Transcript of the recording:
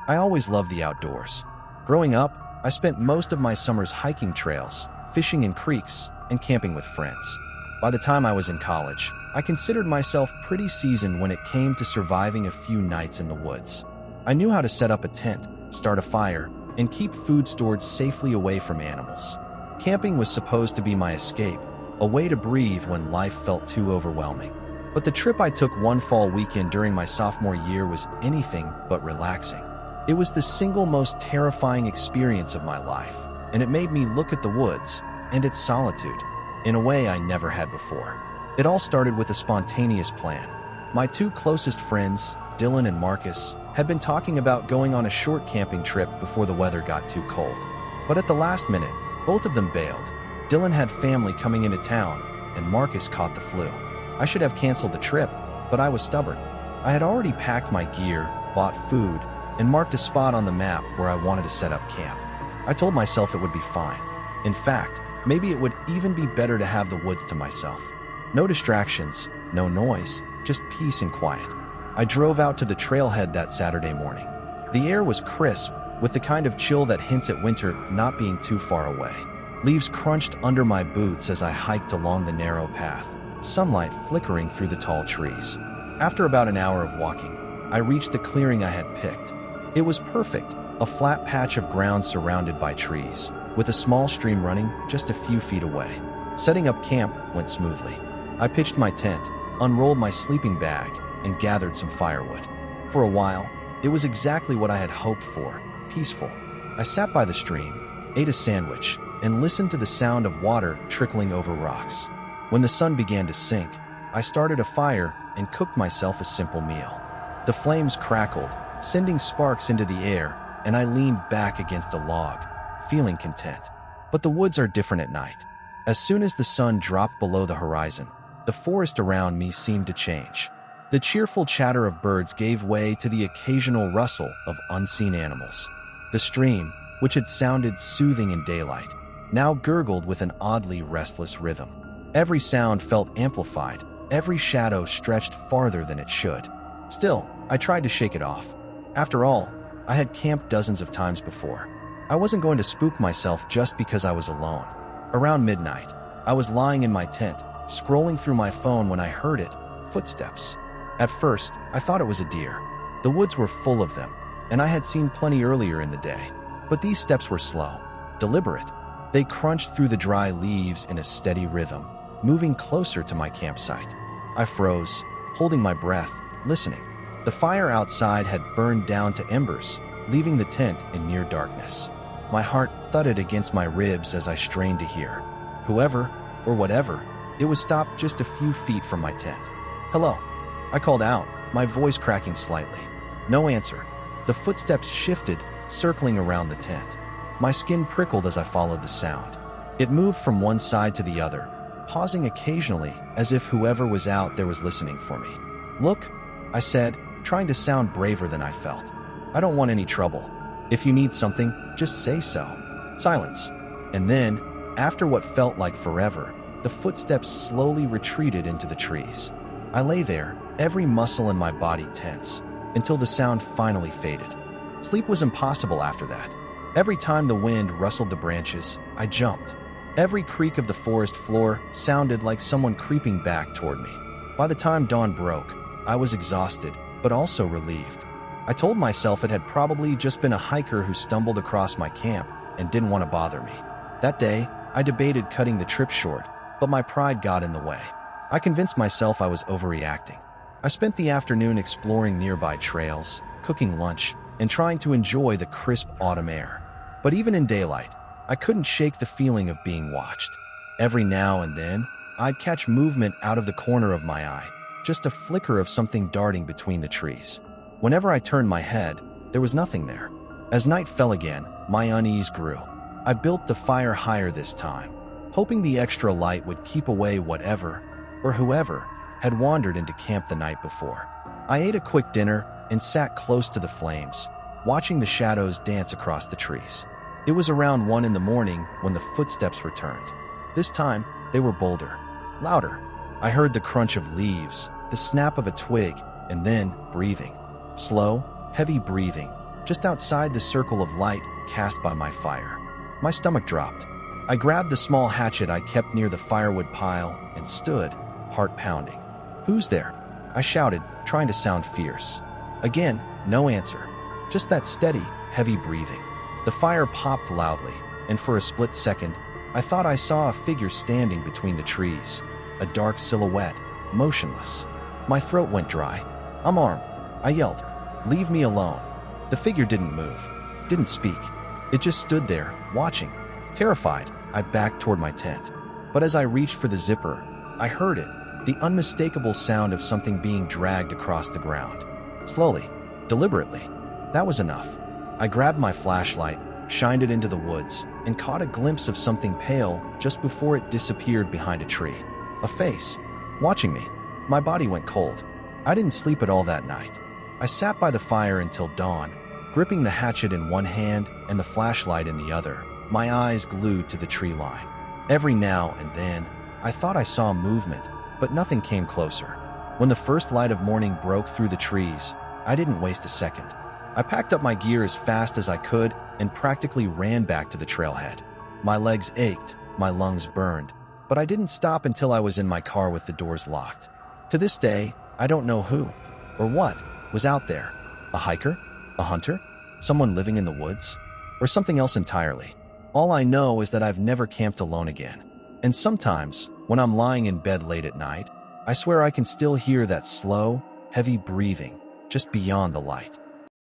I always loved the outdoors. Growing up, I spent most of my summers hiking trails, fishing in creeks, and camping with friends. By the time I was in college, I considered myself pretty seasoned when it came to surviving a few nights in the woods. I knew how to set up a tent, start a fire, and keep food stored safely away from animals. Camping was supposed to be my escape, a way to breathe when life felt too overwhelming. But the trip I took one fall weekend during my sophomore year was anything but relaxing. It was the single most terrifying experience of my life, and it made me look at the woods and its solitude in a way I never had before. It all started with a spontaneous plan. My two closest friends, Dylan and Marcus, had been talking about going on a short camping trip before the weather got too cold. But at the last minute, both of them bailed. Dylan had family coming into town, and Marcus caught the flu. I should have canceled the trip, but I was stubborn. I had already packed my gear, bought food, and marked a spot on the map where I wanted to set up camp. I told myself it would be fine. In fact, maybe it would even be better to have the woods to myself. No distractions, no noise, just peace and quiet. I drove out to the trailhead that Saturday morning. The air was crisp, with the kind of chill that hints at winter not being too far away. Leaves crunched under my boots as I hiked along the narrow path, sunlight flickering through the tall trees. After about an hour of walking, I reached the clearing I had picked. It was perfect, a flat patch of ground surrounded by trees, with a small stream running just a few feet away. Setting up camp went smoothly. I pitched my tent, unrolled my sleeping bag, and gathered some firewood. For a while, it was exactly what I had hoped for, peaceful. I sat by the stream, ate a sandwich, and listened to the sound of water trickling over rocks. When the sun began to sink, I started a fire and cooked myself a simple meal. The flames crackled, sending sparks into the air, and I leaned back against a log, feeling content. But the woods are different at night. As soon as the sun dropped below the horizon, the forest around me seemed to change. The cheerful chatter of birds gave way to the occasional rustle of unseen animals. The stream, which had sounded soothing in daylight, now gurgled with an oddly restless rhythm. Every sound felt amplified, every shadow stretched farther than it should. Still, I tried to shake it off. After all, I had camped dozens of times before. I wasn't going to spook myself just because I was alone. Around midnight, I was lying in my tent, scrolling through my phone when I heard it, footsteps. At first, I thought it was a deer. The woods were full of them, and I had seen plenty earlier in the day. But these steps were slow, deliberate. They crunched through the dry leaves in a steady rhythm, moving closer to my campsite. I froze, holding my breath, listening. The fire outside had burned down to embers, leaving the tent in near darkness. My heart thudded against my ribs as I strained to hear. Whoever, or whatever, it was stopped just a few feet from my tent. "Hello," I called out, my voice cracking slightly. No answer. The footsteps shifted, circling around the tent. My skin prickled as I followed the sound. It moved from one side to the other, pausing occasionally as if whoever was out there was listening for me. "Look," I said, trying to sound braver than I felt. "I don't want any trouble. If you need something, just say so." Silence. And then, after what felt like forever, the footsteps slowly retreated into the trees. I lay there, every muscle in my body tense, until the sound finally faded. Sleep was impossible after that. Every time the wind rustled the branches, I jumped. Every creak of the forest floor sounded like someone creeping back toward me. By the time dawn broke, I was exhausted, but also relieved. I told myself it had probably just been a hiker who stumbled across my camp and didn't want to bother me. That day, I debated cutting the trip short, but my pride got in the way. I convinced myself I was overreacting. I spent the afternoon exploring nearby trails, cooking lunch, and trying to enjoy the crisp autumn air. But even in daylight, I couldn't shake the feeling of being watched. Every now and then, I'd catch movement out of the corner of my eye, just a flicker of something darting between the trees. Whenever I turned my head, there was nothing there. As night fell again, my unease grew. I built the fire higher this time, hoping the extra light would keep away whatever, or whoever, had wandered into camp the night before. I ate a quick dinner and sat close to the flames, watching the shadows dance across the trees. It was around 1 in the morning when the footsteps returned. This time, they were bolder, louder. I heard the crunch of leaves, the snap of a twig, and then breathing. Slow, heavy breathing, just outside the circle of light cast by my fire. My stomach dropped. I grabbed the small hatchet I kept near the firewood pile and stood, heart pounding. "Who's there?" I shouted, trying to sound fierce. Again, no answer. Just that steady, heavy breathing. The fire popped loudly, and for a split second, I thought I saw a figure standing between the trees. A dark silhouette, motionless. My throat went dry. "I'm armed," I yelled. "Leave me alone." The figure didn't move, didn't speak. It just stood there, watching. Terrified, I backed toward my tent. But as I reached for the zipper, I heard it, the unmistakable sound of something being dragged across the ground. Slowly, deliberately. That was enough. I grabbed my flashlight, shined it into the woods, and caught a glimpse of something pale just before it disappeared behind a tree. A face, watching me. My body went cold. I didn't sleep at all that night. I sat by the fire until dawn, gripping the hatchet in one hand and the flashlight in the other, my eyes glued to the tree line. Every now and then, I thought I saw movement, but nothing came closer. When the first light of morning broke through the trees, I didn't waste a second. I packed up my gear as fast as I could and practically ran back to the trailhead. My legs ached, my lungs burned, but I didn't stop until I was in my car with the doors locked. To this day, I don't know who or what was out there. A hiker? A hunter? Someone living in the woods? Or something else entirely? All I know is that I've never camped alone again. And sometimes, when I'm lying in bed late at night, I swear I can still hear that slow, heavy breathing just beyond the light.